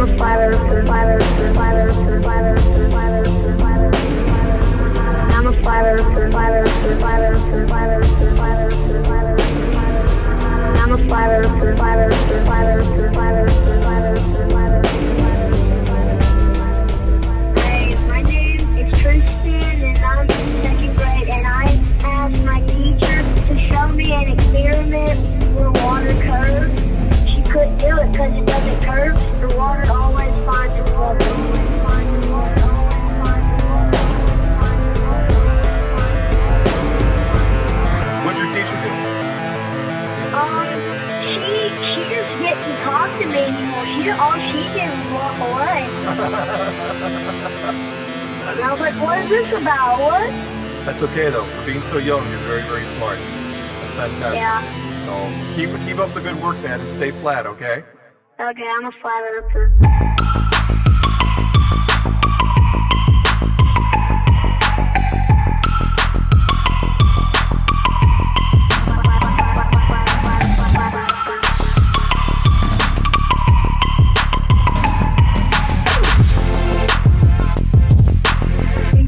a flat earther, flat earther, flat earther, flat earther, flat earther, flat earther. I'm a flat earther, flat earther, flat earther, flat earther, flat earther, flat earther. I'm a flat earther, flat earther, flat earther, flat earther, flat earther, flat earther. Hey, my name is Tristan, and I'm in second grade, and I asked my teacher to show me an experiment where water curves. She couldn't do it because it doesn't curve. The water always finds its level. What'd your teacher do? She just didn't talk to me anymore. All she did was walk away. I was like, what is this about? What? That's okay though. For being so young, you're very, very smart. That's fantastic. Yeah. So keep up the good work, man, and stay flat, okay? Okay, I'm a flat earther.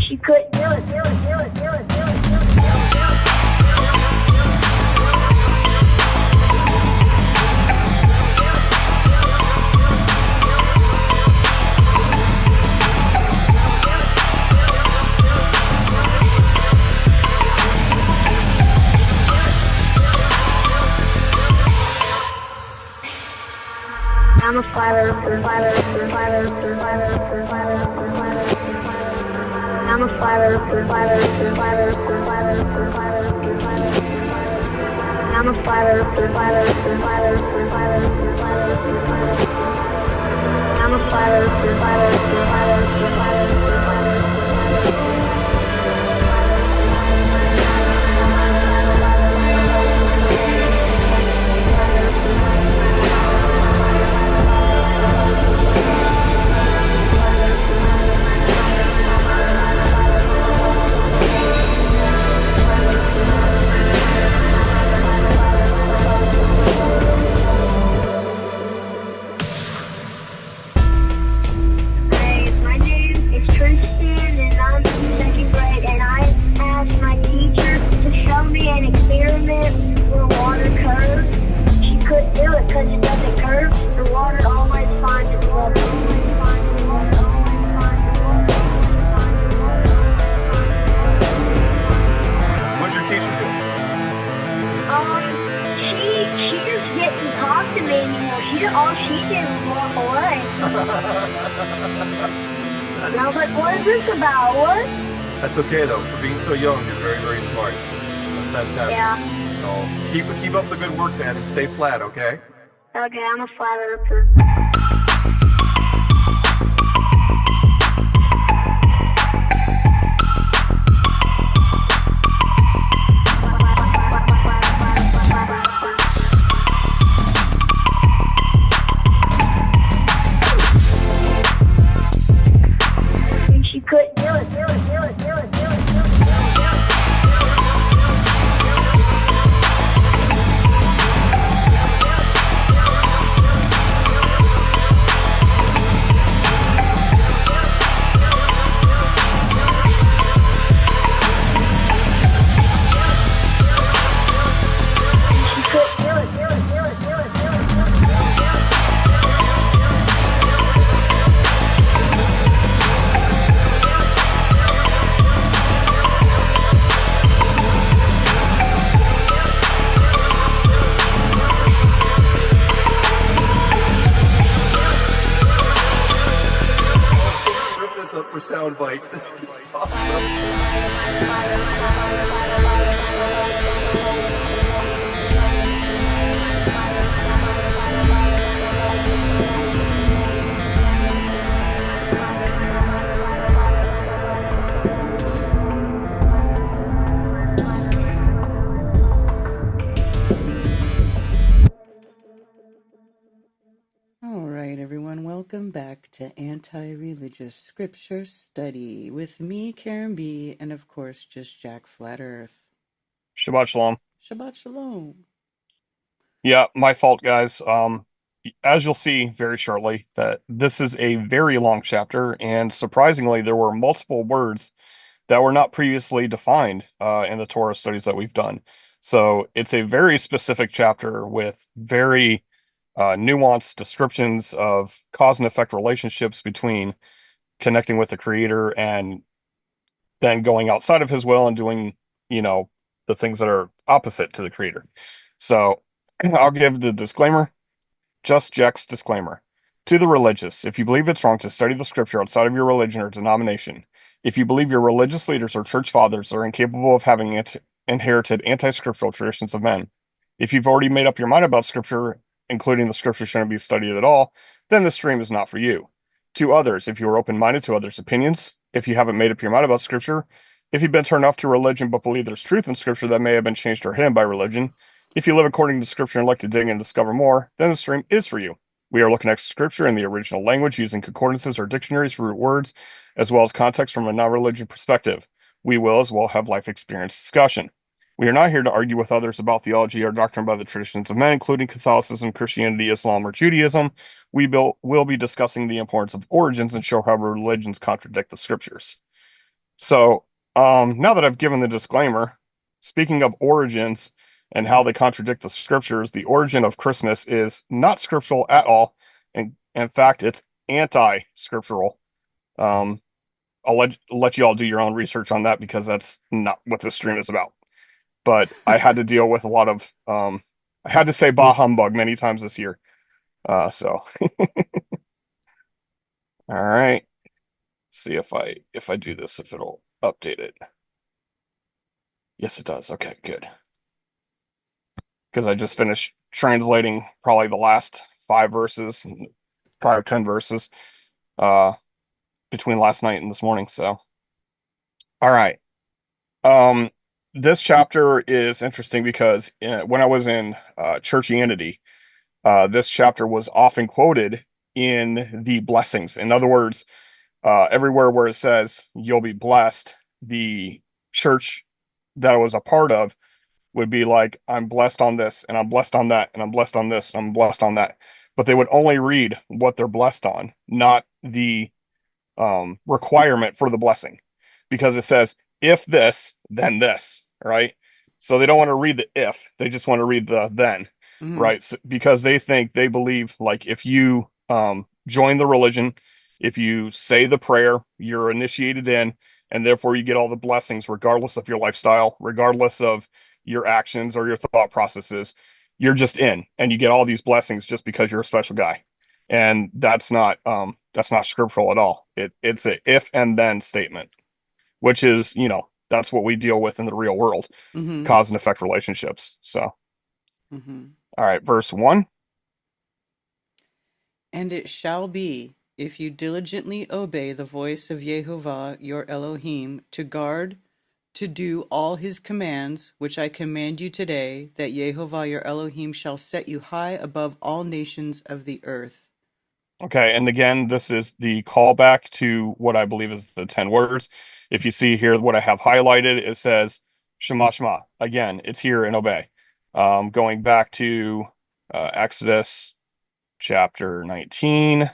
She couldn't do it. I'm a flat earther, flat earther, flat earther, flat earther, flat earther, flat earther. I'm a flat earther, flat earther, flat earther, flat earther, flat earther, flat earther. I'm a flat earther, flat earther, flat earther, flat earther, flat earther, flat earther. I'm a flat earther, flat earther, flat earther, flat earther, flat earther. Because it doesn't curve, the water always finds its level. What'd your teacher do? She just didn't talk to me anymore. All she did was walk away. And I was like, what is this about? What? That's okay though. For being so young, you're very, very smart. That's fantastic. Yeah. So keep up the good work, man, and stay flat, okay? Okay, I'm a flat earther. She couldn't do it. Up for sound bites. This is awesome. All right, everyone, welcome back to Anti-Religious Scripture Study with me, Karen B., and of course, just Jack Flat Earth. Shabbat Shalom. Shabbat Shalom. Yeah, my fault, guys. as you'll see very shortly, that this is a very long chapter, and surprisingly, there were multiple words that were not previously defined in the Torah studies that we've done. So it's a very specific chapter with very nuanced descriptions of cause and effect relationships between connecting with the Creator and then going outside of His will and doing, you know, the things that are opposite to the Creator. So I'll give the disclaimer. Just Jack's disclaimer. To the religious, if you believe it's wrong to study the scripture outside of your religion or denomination, if you believe your religious leaders or church fathers are incapable of having inherited anti-scriptural traditions of men, if you've already made up your mind about scripture, including the scripture shouldn't be studied at all, then this stream is not for you. To others, if you are open-minded to others' opinions, if you haven't made up your mind about scripture, if you've been turned off to religion but believe there's truth in scripture that may have been changed or hidden by religion, if you live according to scripture and like to dig and discover more, then the stream is for you. We are looking at scripture in the original language using concordances or dictionaries for root words, as well as context from a non-religious perspective. We will as well have life experience discussion. We are not here to argue with others about theology or doctrine by the traditions of men, including Catholicism, Christianity, Islam, or Judaism. We will be discussing the importance of origins and show how religions contradict the scriptures. So, now that I've given the disclaimer, speaking of origins and how they contradict the scriptures, the origin of Christmas is not scriptural at all. And in fact, it's anti-scriptural. I'll let you all do your own research on that because that's not what this stream is about. But I had to deal with a lot of, I had to say bah humbug many times this year. So, all right. See if I do this, if it'll update it. Yes, it does. Okay, good. Because I just finished translating probably the last 5 verses, probably 10 verses, between last night and this morning. So, all right. This chapter is interesting because when I was in churchianity, this chapter was often quoted in the blessings. In other words, everywhere where it says you'll be blessed, the church that I was a part of would be like, I'm blessed on this, and I'm blessed on that, and I'm blessed on this, and I'm blessed on that. But they would only read what they're blessed on, not the requirement for the blessing, because it says, if this, then this, right? So they don't want to read the if, they just want to read the then, right? So, because they believe like if you join the religion, if you say the prayer, you're initiated in, and therefore you get all the blessings, regardless of your lifestyle, regardless of your actions or your thought processes. You're just in, and you get all these blessings just because you're a special guy. And that's not scriptural at all. It's a if and then statement, which is, that's what we deal with in the real world, cause and effect relationships. So, all right, verse 1. And it shall be, if you diligently obey the voice of Jehovah your Elohim, to guard, to do all his commands, which I command you today, that Jehovah your Elohim shall set you high above all nations of the earth. Okay, and again, this is the callback to what I believe is the 10 words. If you see here what I have highlighted, it says Shema Shema. Again, it's here in obey. Going back to Exodus chapter 19,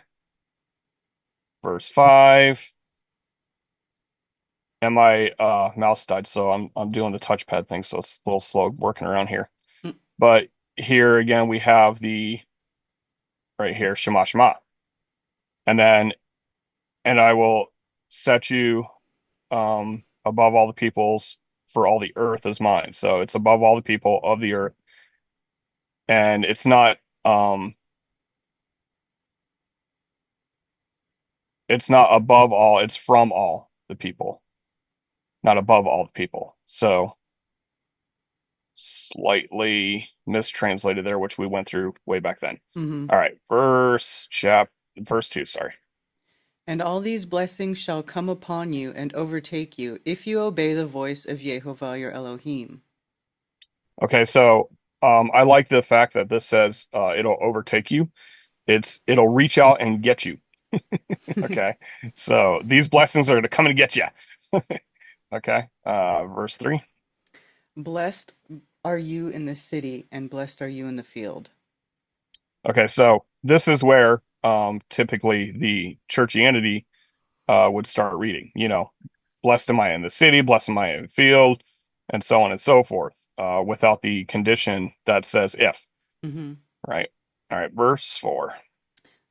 verse 5. And my mouse died, so I'm doing the touchpad thing, so it's a little slow working around here. But here again, we have the right here, Shema Shema. And then, and I will set you above all the peoples, for all the earth is mine. So it's above all the people of the earth. And it's not above all, it's from all the people, not above all the people. So slightly mistranslated there, which we went through way back then. All right, verse 2, sorry. And all these blessings shall come upon you and overtake you, if you obey the voice of Jehovah your Elohim. Okay, so I like the fact that this says it'll overtake you. It'll reach out and get you. Okay, so these blessings are to come and get you. Okay, verse 3. Blessed are you in the city, and blessed are you in the field. Okay, so this is where typically the churchianity would start reading. Blessed am I in the city, blessed am I in the field, and so on and so forth, without the condition that says if. Hmm. Right. All right. Verse 4.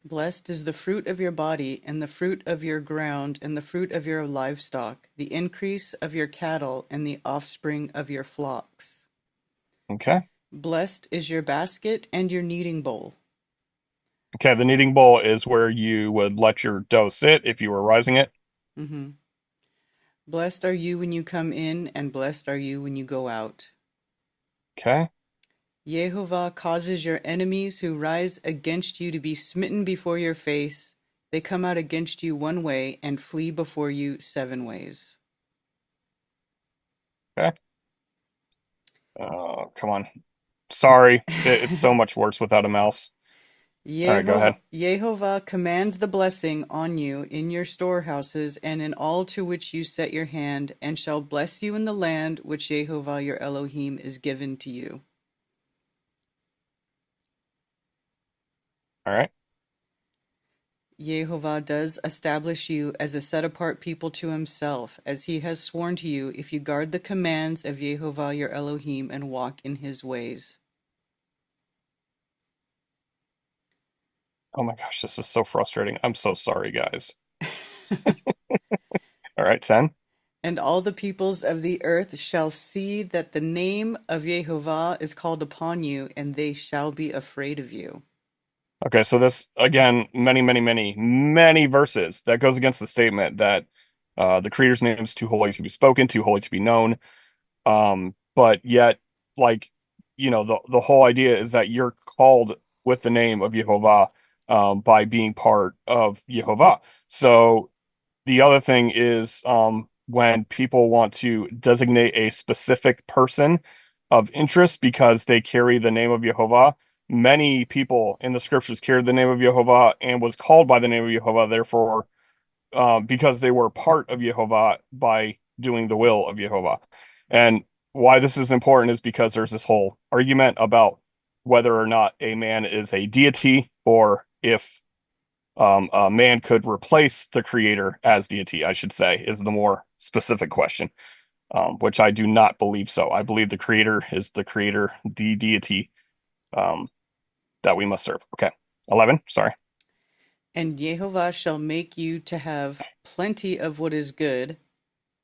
Blessed is the fruit of your body, and the fruit of your ground, and the fruit of your livestock, the increase of your cattle, and the offspring of your flocks. Okay. Blessed is your basket and your kneading bowl. Okay. The kneading bowl is where you would let your dough sit if you were rising it. Hmm. Blessed are you when you come in, and blessed are you when you go out. Okay. Yehovah causes your enemies who rise against you to be smitten before your face. They come out against you one way and flee before you 7 ways. Okay. Come on. Sorry. It's so much worse without a mouse. All right. Go ahead. Yehovah commands the blessing on you in your storehouses and in all to which you set your hand, and shall bless you in the land which Yehovah your Elohim is given to you. All right. Yehovah does establish you as a set apart people to himself, as he has sworn to you, if you guard the commands of Yehovah your Elohim and walk in his ways. Oh my gosh. This is so frustrating. I'm so sorry, guys. All right. 10. And all the peoples of the earth shall see that the name of Yehovah is called upon you, and they shall be afraid of you. Okay, so this again, many, many, many, many verses that goes against the statement that the Creator's name is too holy to be spoken, too holy to be known. But yet, like, the whole idea is that you're called with the name of Yehovah by being part of Yehovah. So the other thing is when people want to designate a specific person of interest because they carry the name of Jehovah. Many people in the scriptures carried the name of Jehovah and was called by the name of Jehovah, therefore, because they were part of Jehovah by doing the will of Jehovah. And why this is important is because there's this whole argument about whether or not a man is a deity or if a man could replace the creator as deity, I should say, is the more specific question, which I do not believe so. I believe the creator is the creator, the deity um, that we must serve. Okay. 11. Sorry. And Yehovah shall make you to have plenty of what is good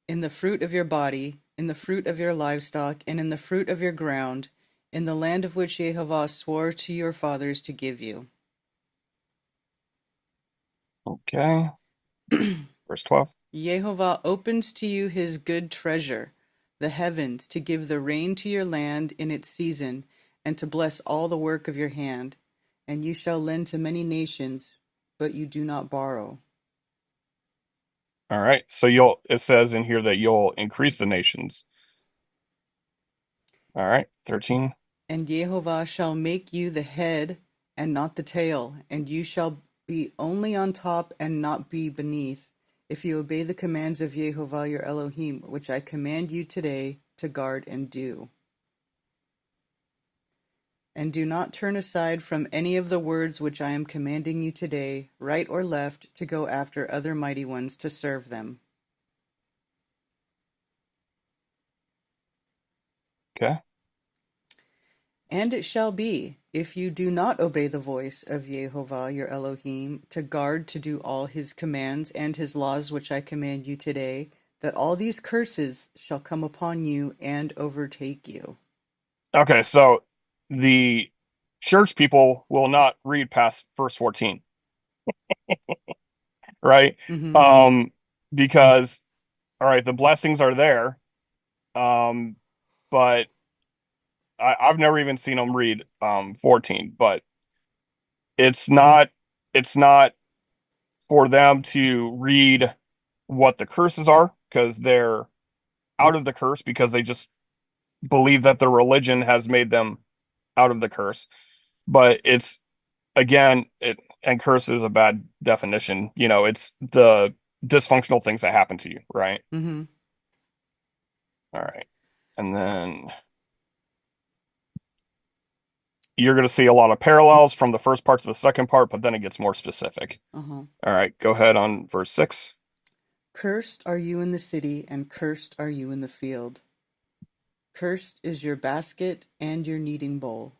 in the fruit of your body, in the fruit of your livestock, and in the fruit of your ground, in the land of which Yehovah swore to your fathers to give you. Okay. Verse 12. Yehovah opens to you his good treasure, the heavens, to give the rain to your land in its season, and to bless all the work of your hand. And you shall lend to many nations, but you do not borrow. All right. So it says in here that you'll increase the nations. All right. 13. And Yehovah shall make you the head and not the tail, and you shall be only on top and not be beneath, if you obey the commands of Yehovah your Elohim, which I command you today to guard and do. And do not turn aside from any of the words which I am commanding you today, right or left, to go after other mighty ones to serve them. Okay. And it shall be, if you do not obey the voice of Yehovah your Elohim, to guard to do all his commands and his laws which I command you today, that all these curses shall come upon you and overtake you. Okay. So the church people will not read past verse 14, right? Mm-hmm. Um, because, all right, the blessings are there. Um, but I've never even seen them read 14, but it's not it's not for them to read what the curses are because they're out of the curse because they just believe that their religion has made them out of the curse. But it's again, it and curse is a bad definition. It's the dysfunctional things that happen to you, right? Mm-hmm. All right. And then you're going to see a lot of parallels from the first part to the second part, but then it gets more specific. Uh-huh. All right, go ahead on verse 6. Cursed are you in the city, and cursed are you in the field. Cursed is your basket and your kneading bowl.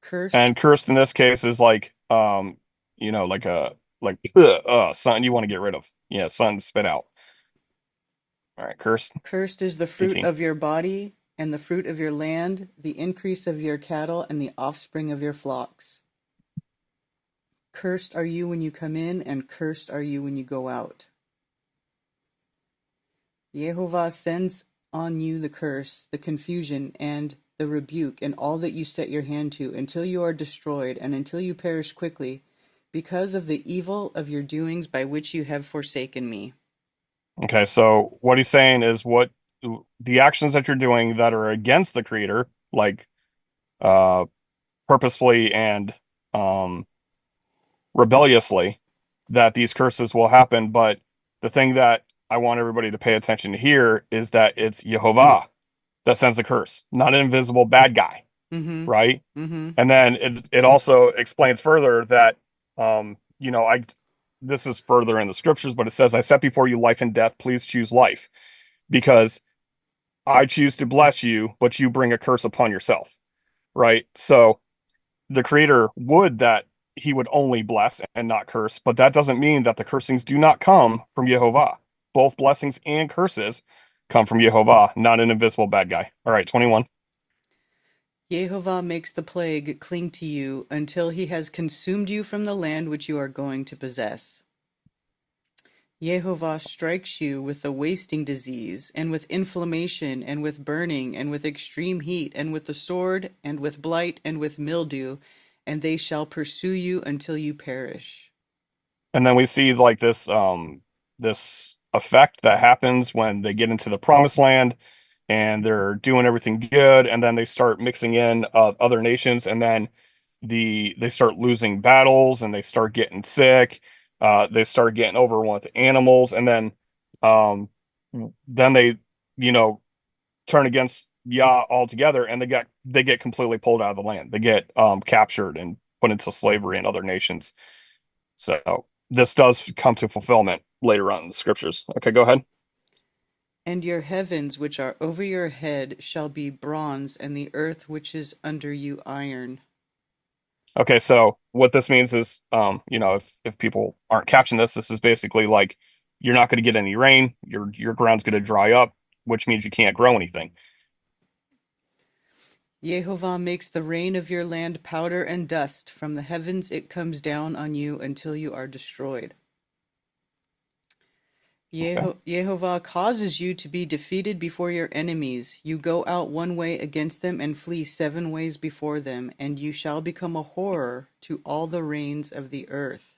Cursed. And cursed in this case is like, like something you want to get rid of. Yeah, something to spit out. All right, cursed. Cursed is the fruit 18. of your body, and the fruit of your land, the increase of your cattle, and the offspring of your flocks. Cursed are you when you come in, and cursed are you when you go out. Yehovah sends on you the curse, the confusion, and the rebuke, and all that you set your hand to, until you are destroyed, and until you perish quickly, because of the evil of your doings by which you have forsaken me. Okay, so what he's saying is what the actions that you're doing that are against the creator, like uh purposefully and um rebelliously, that these curses will happen. But the thing that I want everybody to pay attention to here is that it's Yehovah that sends the curse, not an invisible bad guy, Mm-hmm. right? Mm-hmm. And then it also explains further that I this is further in the scriptures, but it says, I set before you life and death, please choose life, because I choose to bless you, but you bring a curse upon yourself, right? So the creator would that he would only bless and not curse, but that doesn't mean that the cursings do not come from Yehovah. Both blessings and curses come from Yehovah, not an invisible bad guy. All right, 21. Yehovah makes the plague cling to you until he has consumed you from the land which you are going to possess. Yehovah strikes you with the wasting disease, and with inflammation, and with burning, and with extreme heat, and with the sword, and with blight, and with mildew, and they shall pursue you until you perish. And then we see like this effect that happens when they get into the promised land and they're doing everything good, and then they start mixing in other nations, and then they start losing battles, and they start getting sick. They start getting overrun with animals, and um, then they you know turn against Yah altogether, and they get completely pulled out of the land. They get captured and put into slavery in other nations. So this does come to fulfillment later on in the scriptures. Okay, go ahead. And your heavens which are over your head shall be bronze, and the earth which is under you iron. Okay, so what this means is, if people aren't catching this, this is basically like you're not going to get any rain. Your ground's going to dry up, which means you can't grow anything. Yehovah makes the rain of your land powder and dust. From the heavens it comes down on you until you are destroyed. Okay. Yehovah causes you to be defeated before your enemies. You go out one way against them and flee 7 ways before them, and you shall become a horror to all the reigns of the earth.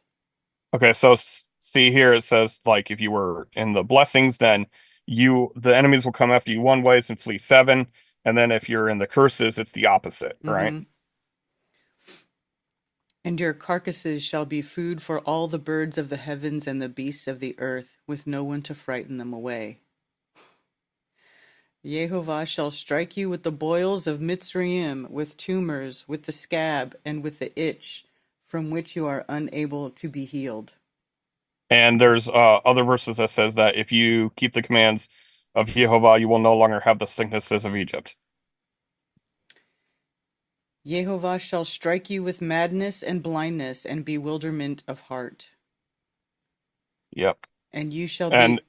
Okay, so see here it says like if you were in the blessings, then the enemies will come after you one ways and flee 7, and then if you're in the curses, it's the opposite, right? Mm-hmm. And your carcasses shall be food for all the birds of the heavens and the beasts of the earth, with no one to frighten them away. Yehovah shall strike you with the boils of Mitzrayim, with tumors, with the scab, and with the itch, from which you are unable to be healed. And there's other verses that says that if you keep the commands of Jehovah, you will no longer have the sicknesses of Egypt. Yehovah shall strike you with madness and blindness and bewilderment of heart. Yep. And you shall And be...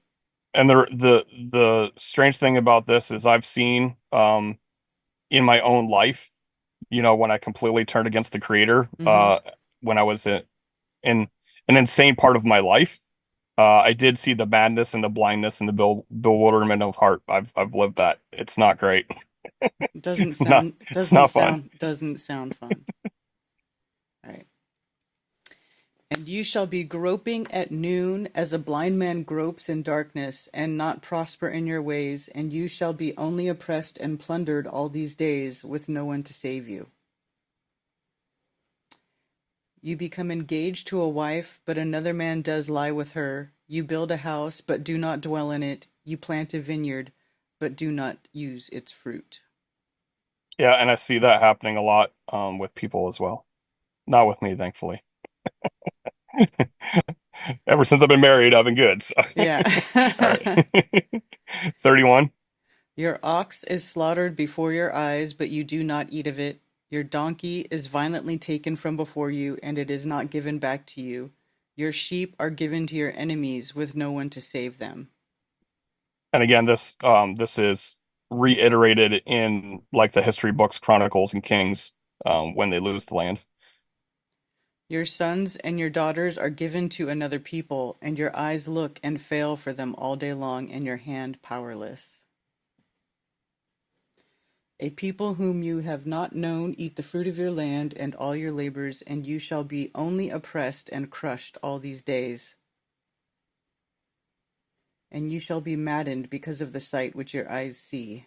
and the strange thing about this is I've seen in my own life, when I completely turned against the creator, Mm-hmm. when I was in an insane part of my life, I did see the madness and the blindness and the bewilderment of heart. I've lived that. It's not great. Doesn't Not sound it's doesn't not fun. sound doesn't sound fun. All right. And you shall be groping at noon as a blind man gropes in darkness, and not prosper in your ways, and you shall be only oppressed and plundered all these days, with no one to save you. You become engaged to a wife, but another man does lie with her. You build a house, but do not dwell in it. You plant a vineyard, but do not use its fruit. Yeah, and I see that happening a lot with people as well. Not with me, thankfully. Ever since I've been married, I've been good. So. Yeah. All right. 31. Your ox is slaughtered before your eyes, but you do not eat of it. Your donkey is violently taken from before you, and it is not given back to you. Your sheep are given to your enemies with no one to save them. And again, this is reiterated in like the history books, Chronicles and Kings, when they lose the land. Your sons and your daughters are given to another people, and your eyes look and fail for them all day long, and your hand powerless. A people whom you have not known eat the fruit of your land and all your labors, and you shall be only oppressed and crushed all these days. And you shall be maddened because of the sight which your eyes see.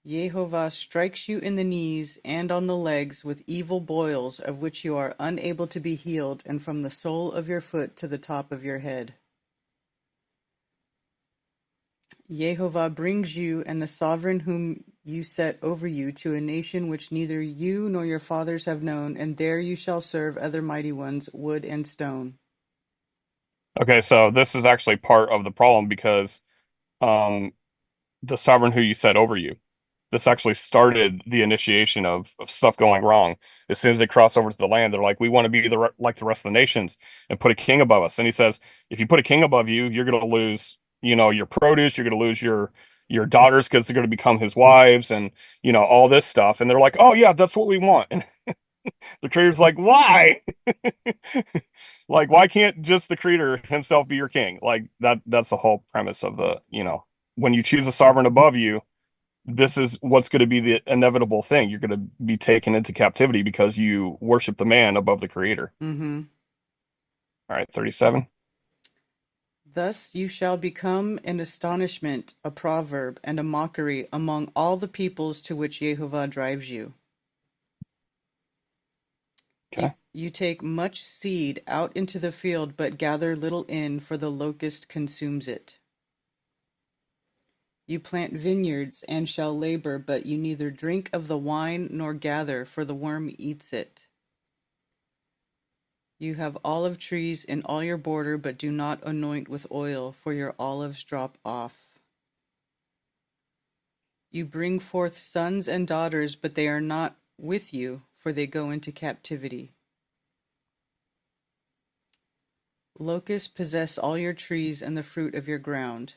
Jehovah strikes you in the knees and on the legs with evil boils, of which you are unable to be healed, and from the sole of your foot to the top of your head. Jehovah brings you and the sovereign whom you set over you to a nation which neither you nor your fathers have known, and there you shall serve other mighty ones, wood and stone. Okay, so this is actually part of the problem because um, the sovereign who you set over you. This actually started the initiation of stuff going wrong. As soon as they cross over to the land, they're like, we want to be like the rest of the nations and put a king above us. And he says, if you put a king above you, you're going to lose, your produce. You're going to lose your daughters because they're going to become his wives, and all this stuff. And they're like, oh yeah, that's what we want. And the creator's like, why? Like, why can't just the creator himself be your king? Like that's the whole premise of when you choose a sovereign above you, this is what's going to be the inevitable thing. You're going to be taken into captivity because you worship the man above the creator. Mm-hmm. All right, 37. Thus you shall become an astonishment, a proverb, and a mockery among all the peoples to which Jehovah drives you. Okay. You take much seed out into the field, but gather little in, for the locust consumes it. You plant vineyards and shall labor, but you neither drink of the wine nor gather, for the worm eats it. You have olive trees in all your border, but do not anoint with oil, for your olives drop off. You bring forth sons and daughters, but they are not with you, for they go into captivity. Locusts possess all your trees and the fruit of your ground.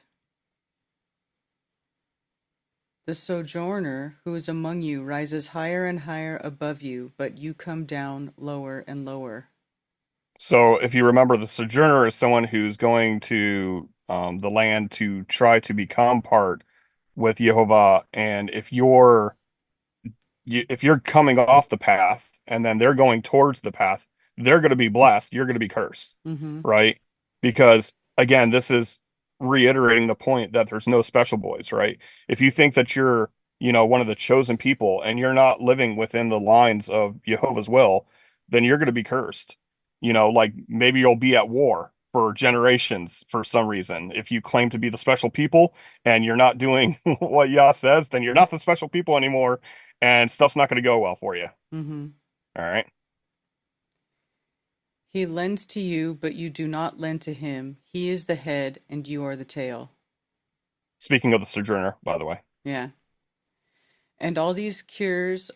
The sojourner who is among you rises higher and higher above you, but you come down lower and lower. So if you remember, the sojourner is someone who's going to the land to try to become part with Jehovah. And if you're coming off the path and then they're going towards the path, they're going to be blessed. You're going to be cursed, Mm-hmm. right? Because again, this is reiterating the point that there's no special boys, right? If you think that you're, one of the chosen people and you're not living within the lines of Jehovah's will, then you're going to be cursed. Like maybe you'll be at war for generations for some reason. If you claim to be the special people and you're not doing what Yah says, then you're not the special people anymore, and stuff's not going to go well for you. Mm-hmm. All right. He lends to you, but you do not lend to him. He is the head, and you are the tail. Speaking of the sojourner, by the way. Yeah. And all these curses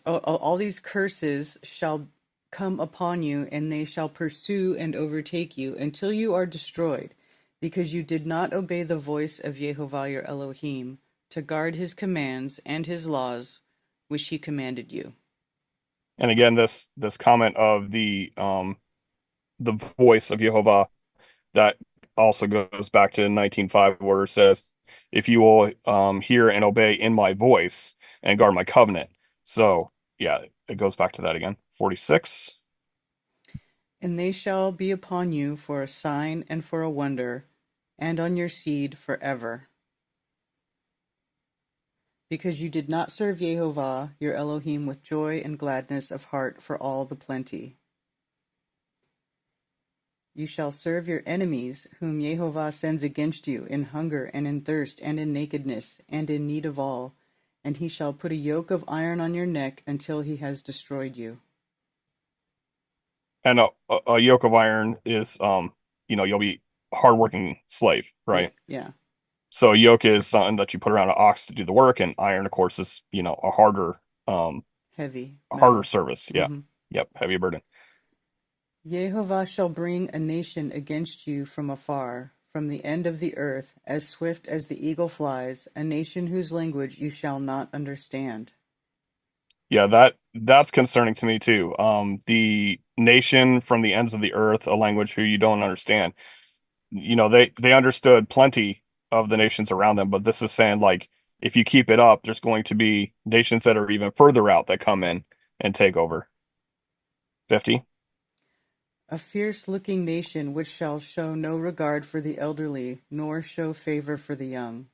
shall come upon you, and they shall pursue and overtake you until you are destroyed, because you did not obey the voice of Jehovah your Elohim, to guard his commands and his laws, which he commanded you. And again, this comment of the voice of Jehovah, that also goes back to 19:5, where it says, if you will hear and obey in my voice and guard my covenant. So yeah, it goes back to that again. 46. And they shall be upon you for a sign and for a wonder, and on your seed forever. Because you did not serve Jehovah your Elohim with joy and gladness of heart for all the plenty. You shall serve your enemies, whom Jehovah sends against you, in hunger and in thirst and in nakedness and in need of all. And he shall put a yoke of iron on your neck until he has destroyed you. And a yoke of iron is, you'll be a hardworking slave, right? Yeah. So a yoke is something that you put around an ox to do the work, and iron, of course, is, Heavy a harder metal. service. Yeah. Yep. Heavy burden. Jehovah shall bring a nation against you from afar, from the end of the earth, as swift as the eagle flies, a nation whose language you shall not understand. Yeah, that's concerning to me too. The nation from the ends of the earth, a language who you don't understand. They understood plenty of the nations around them, but this is saying, like, if you keep it up, there's going to be nations that are even further out that come in and take over. 50. A fierce-looking nation which shall show no regard for the elderly, nor show favor for the young.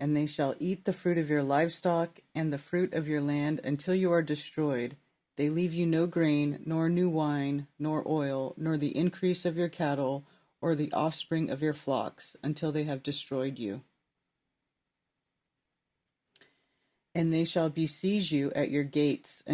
And they shall eat the fruit of your livestock and the fruit of your land until you are destroyed. They leave you no grain, nor new wine, nor oil, nor the increase of your cattle, or the offspring of your flocks, until they have destroyed you. And they shall besiege you at your gates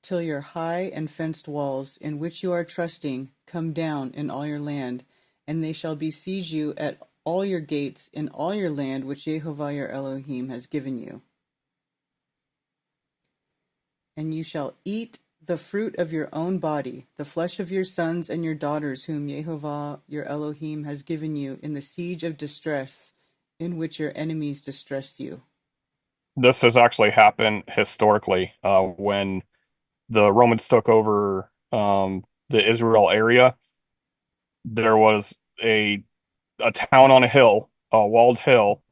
till your high and fenced walls, in which you are trusting, come down in all your land. And they shall besiege you at all your gates in all your land, which Jehovah your Elohim has given you. And you shall eat the fruit of your own body, the flesh of your sons and your daughters, whom Jehovah your Elohim has given you, in the siege of distress, in which your enemies distress you. This has actually happened historically, when the Romans took over the Israel area. There was a town on a hill, a walled hill,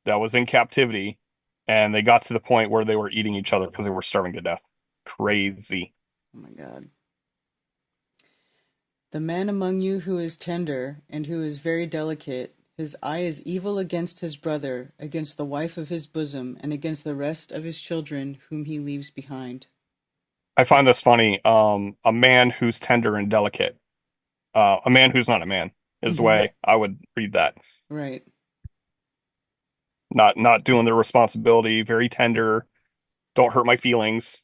that was in captivity, and they got to the point where they were eating each other because they were starving to death. Crazy. Oh my God. The man among you who is tender and who is very delicate, his eye is evil against his brother, against the wife of his bosom, and against the rest of his children whom he leaves behind. I find this funny. A man who's tender and delicate, a man who's not a man, is the way I would read that. Right. Not doing their responsibility, very tender. Don't hurt my feelings,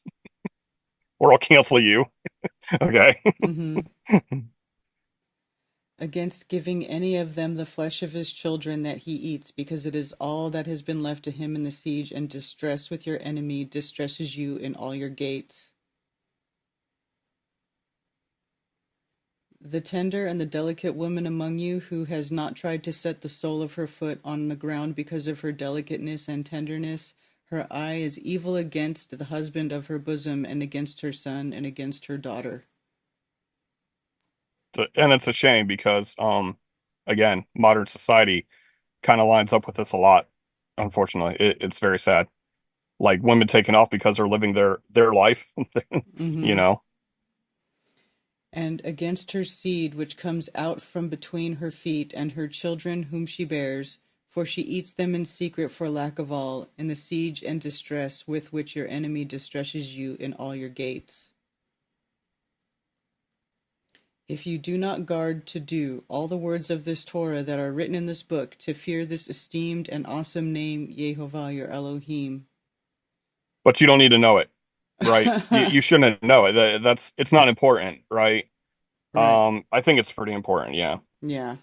or I'll cancel you. Okay. Against giving any of them the flesh of his children that he eats, because it is all that has been left to him in the siege, and distress with your enemy distresses you in all your gates. The tender and the delicate woman among you, who has not tried to set the sole of her foot on the ground because of her delicateness and tenderness, her eye is evil against the husband of her bosom, and against her son, and against her daughter. And it's a shame because, again, modern society kind of lines up with this a lot. Unfortunately, it's very sad. Like women taken off because they're living their life, you know. And against her seed which comes out from between her feet, and her children whom she bears, for she eats them in secret for lack of all, in the siege and distress with which your enemy distresses you in all your gates. If you do not guard to do all the words of this Torah that are written in this book, to fear this esteemed and awesome name, Yehovah your Elohim. But you don't need to know it, right? you shouldn't know it. It's not important, right? Right. I think it's pretty important, yeah. Yeah.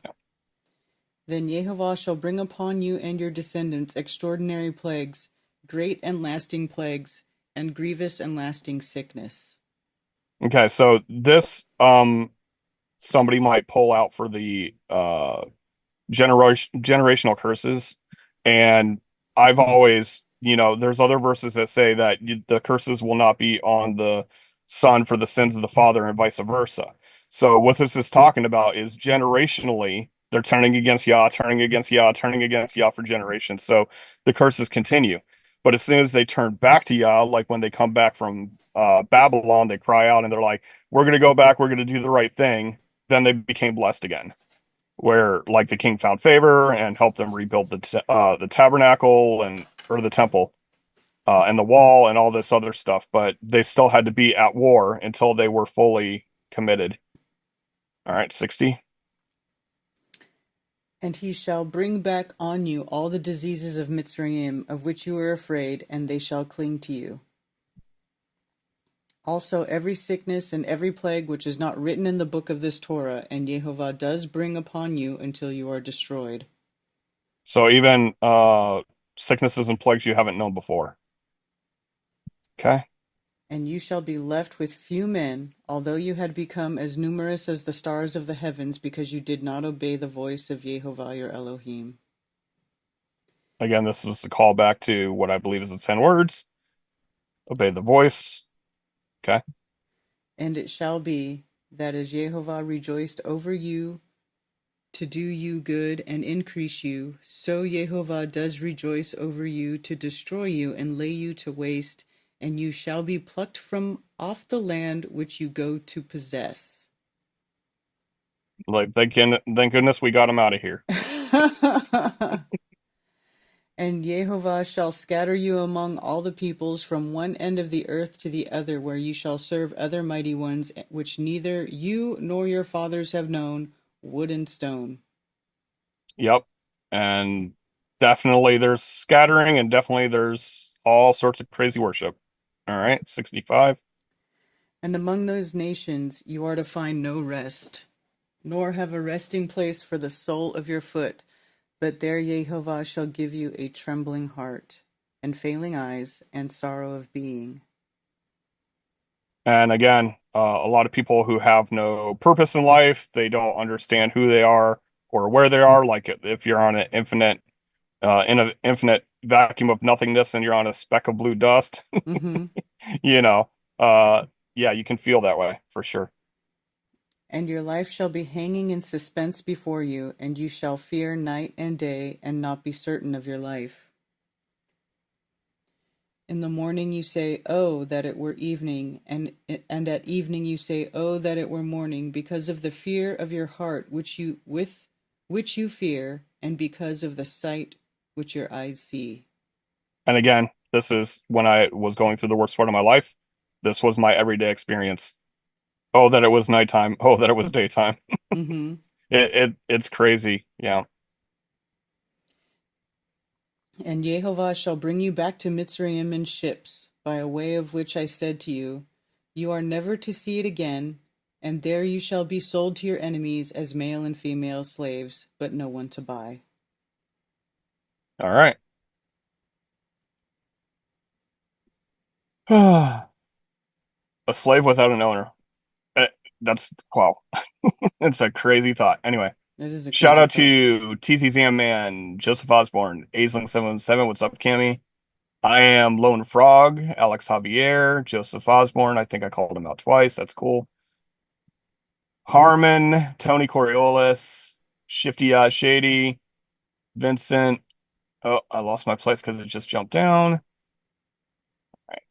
Then Yehovah shall bring upon you and your descendants extraordinary plagues, great and lasting plagues, and grievous and lasting sickness. Okay, so this somebody might pull out for the generational curses, and I've always, there's other verses that say that the curses will not be on the son for the sins of the father and vice versa. So what this is talking about is generationally they're turning against Yah, turning against Yah, turning against Yah for generations. So the curses continue. But as soon as they turn back to Yah, like when they come back from Babylon, they cry out and they're like, we're going to go back, we're going to do the right thing. Then they became blessed again, where like the king found favor and helped them rebuild the tabernacle or the temple and the wall and all this other stuff. But they still had to be at war until they were fully committed. All right, 60. And he shall bring back on you all the diseases of Mitzrayim, of which you were afraid, and they shall cling to you. Also every sickness and every plague which is not written in the book of this Torah, and Yehovah does bring upon you until you are destroyed. So even sicknesses and plagues you haven't known before. Okay. And you shall be left with few men, although you had become as numerous as the stars of the heavens, because you did not obey the voice of Yehovah your Elohim. Again, this is a callback to what I believe is the 10 words. Obey the voice. Okay. And it shall be that as Yehovah rejoiced over you to do you good and increase you, so Yehovah does rejoice over you to destroy you and lay you to waste, and you shall be plucked from off the land which you go to possess. Like, thank goodness we got him out of here. And Yehovah shall scatter you among all the peoples from one end of the earth to the other, where you shall serve other mighty ones, which neither you nor your fathers have known, wood and stone. Yep. And definitely there's scattering, and definitely there's all sorts of crazy worship. All right, 65. And among those nations you are to find no rest, nor have a resting place for the sole of your foot. But there Yehovah shall give you a trembling heart, and failing eyes, and sorrow of being. And again, a lot of people who have no purpose in life, they don't understand who they are or where they are. Like if you're on an in an infinite vacuum of nothingness and you're on a speck of blue dust, Mm-hmm. you know, uh, yeah, you can feel that way for sure. And your life shall be hanging in suspense before you, and you shall fear night and day, and not be certain of your life. In the morning you say, "Oh, that it were evening," and at evening you say, "Oh, that it were morning," because of the fear of your heart with which you fear, and because of the sight which your eyes see. And again, this is when I was going through the worst part of my life. This was my everyday experience. Oh, that it was nighttime. Oh, that it was daytime. Mm-hmm. It's crazy. Yeah. And Jehovah shall bring you back to Mitzrayim in ships, by a way of which I said to you, you are never to see it again, and there you shall be sold to your enemies as male and female slaves, but no one to buy. All right. A slave without an owner. Eh, That's wow. It's a crazy thought. Anyway, That is a shout crazy out thought. to TC Zamman, Joseph Osborne, Aisling717. What's up, Cammy? I am Lone Frog, Alex Javier, Joseph Osborne. I think I called him out twice. That's cool. Harmon, Tony Coriolis, Shifty Shady, Vincent. Oh, I lost my place because it just jumped down. All right.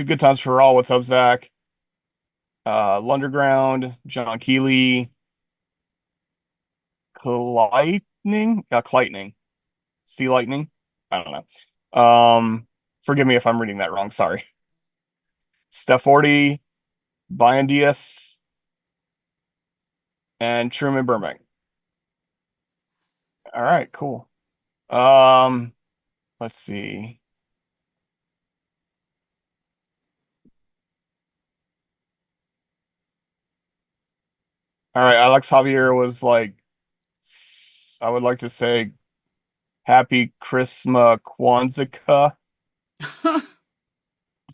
Good times for all. What's up, Zach? Lunderground, John Keeley, Clightning, Sea Lightning. I don't know. Forgive me if I'm reading that wrong. Sorry. Steph 40, Brian Diaz, and Truman Burbank. All right, cool. Um, let's see. All right, Alex Javier was like, I would like to say Happy Christmas Kwanzaa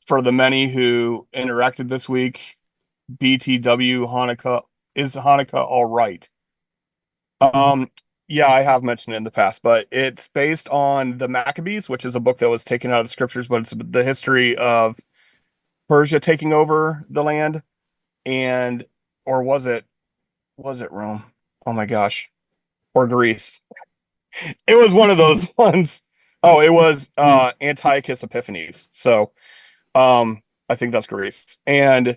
for the many who interacted this week. BTW Hanukkah, is Hanukkah all right? Um, yeah, I have mentioned it in the past, but it's based on the Maccabees, which is a book that was taken out of the scriptures, but it's the history of Persia taking over the land, and or was it Rome? Oh my gosh, or Greece. It was one of those ones. Oh, it was Antiochus Epiphanes. So, I think that's Greece. And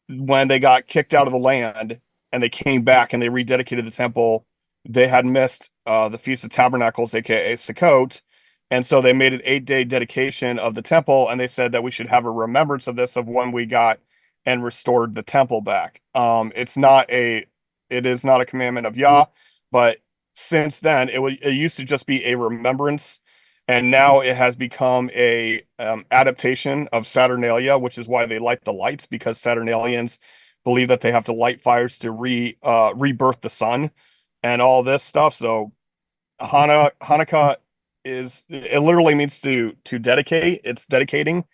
when they got kicked out of the land and they came back and they rededicated the temple, they had missed the Feast of Tabernacles, aka Sukkot. And so they made an 8-day dedication of the temple, and they said that we should have a remembrance of this of when we got and restored the temple back. It is not a commandment of Yah, but since then it used to just be a remembrance, and now it has become a adaptation of Saturnalia, which is why they light the lights, because Saturnalians believe that they have to light fires to rebirth the sun and all this stuff. So Hanukkah is, it literally means to dedicate. It's dedicating.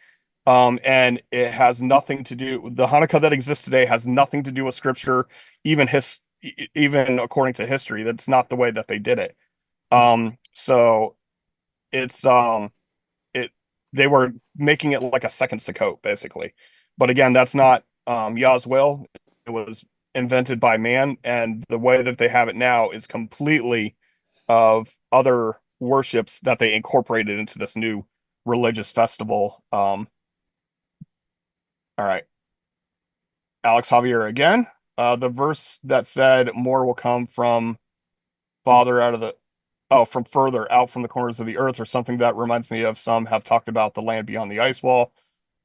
And it has nothing to do, the Hanukkah that exists today has nothing to do with scripture, even according to history. That's not the way that they did it. So it's it they were making it like a second Sukkot, basically. But again, that's not Yah's will. It was invented by man, and the way that they have it now is completely of other worships that they incorporated into this new religious festival. All right. Alex Javier again. The verse that said more will come from farther out of the from further out from the corners of the earth, or something that reminds me of, some have talked about the land beyond the ice wall,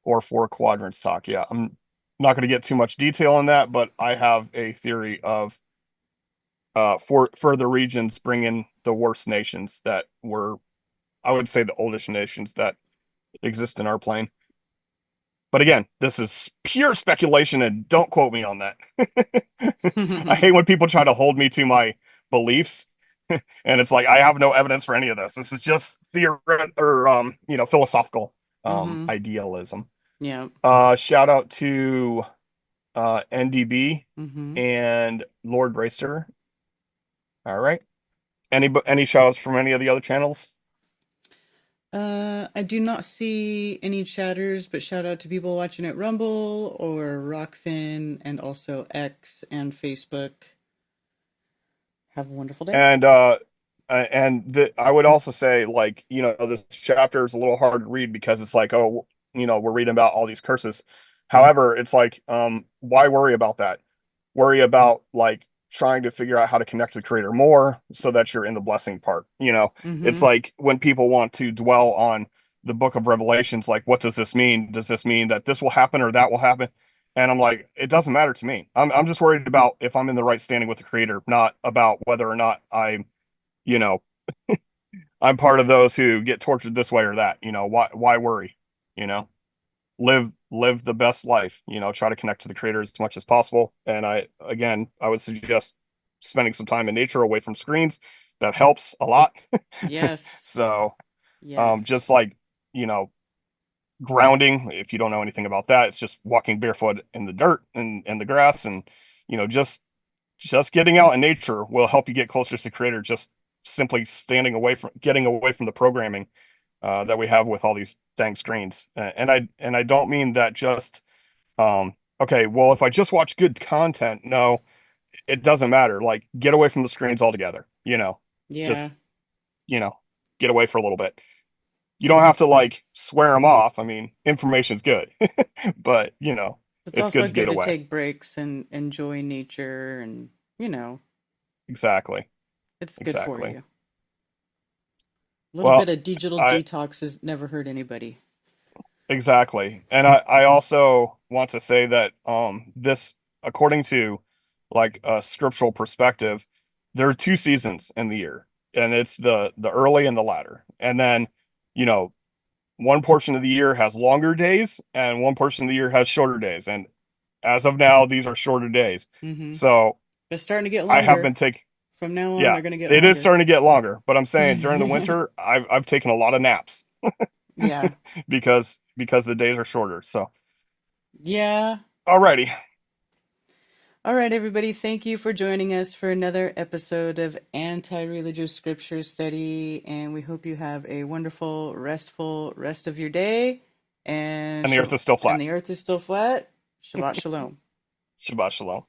or four quadrants talk. Yeah, I'm not going to get too much detail on that, but I have a theory of for further regions bringing the worst nations that were, I would say, the oldest nations that exist in our plane. But again, this is pure speculation, and don't quote me on that. I hate when people try to hold me to my beliefs, and it's like I have no evidence for any of this. This is just theoretical, or philosophical Mm-hmm. idealism. Yeah. Shout out to NDB Mm-hmm. and Lord Bracer. All right. Any shout outs from any of the other channels? I do not see any chatters, but shout out to people watching at Rumble or Rockfin and also X and Facebook. Have a wonderful day. I would also say, like, this chapter is a little hard to read because it's like, oh, we're reading about all these curses. However, it's like, why worry about that? Worry about, like, trying to figure out how to connect to the creator more so that you're in the blessing part. It's Mm-hmm. like when people want to dwell on the book of Revelations, like, what does this mean? Does this mean that this will happen or that will happen? And I'm like, it doesn't matter to me. I'm just worried about if I'm in the right standing with the creator, not about whether or not you know, I'm part of those who get tortured this way or that. Why worry? You know, live the best life. Try to connect to the creator as much as possible. And I would suggest spending some time in nature away from screens. That helps a lot. Yes. So, Yes. just like, you know, grounding, if you don't know anything about that, it's just walking barefoot in the dirt and the grass, and just getting out in nature will help you get closer to the creator. Just simply getting away from the programming that we have with all these dang screens. And I don't mean that just okay, well, if I just watch good content, no, it doesn't matter. Like, get away from the screens altogether. Yeah. Just get away for a little bit. You don't have to, like, swear them off. I mean, information's good, but It's it's good also to get good to away. take breaks and enjoy nature and, you know, Exactly. it's good for Exactly. you. A little bit Well, of digital I detox has never hurt anybody. exactly. And I also want to say that this, according to, like, a scriptural perspective, there are two seasons in the year, and it's the early and the latter. And then, you know, one portion of the year has longer days and one portion of the year has shorter days. And as of now, these are shorter days. Mm-hmm. So They're starting to get I have longer. been taking, From now on, yeah, they're going to get it is longer. starting to get longer, but I'm saying during the winter, I've taken a lot of naps Yeah. because the days are shorter. So, Yeah. alrighty. All right, everybody. Thank you for joining us for another episode of Anti-Religious Scripture Study. And we hope you have a wonderful, restful rest of your day. And, And the earth is still and flat. the earth is still flat. Shabbat Shalom. Shabbat shalom.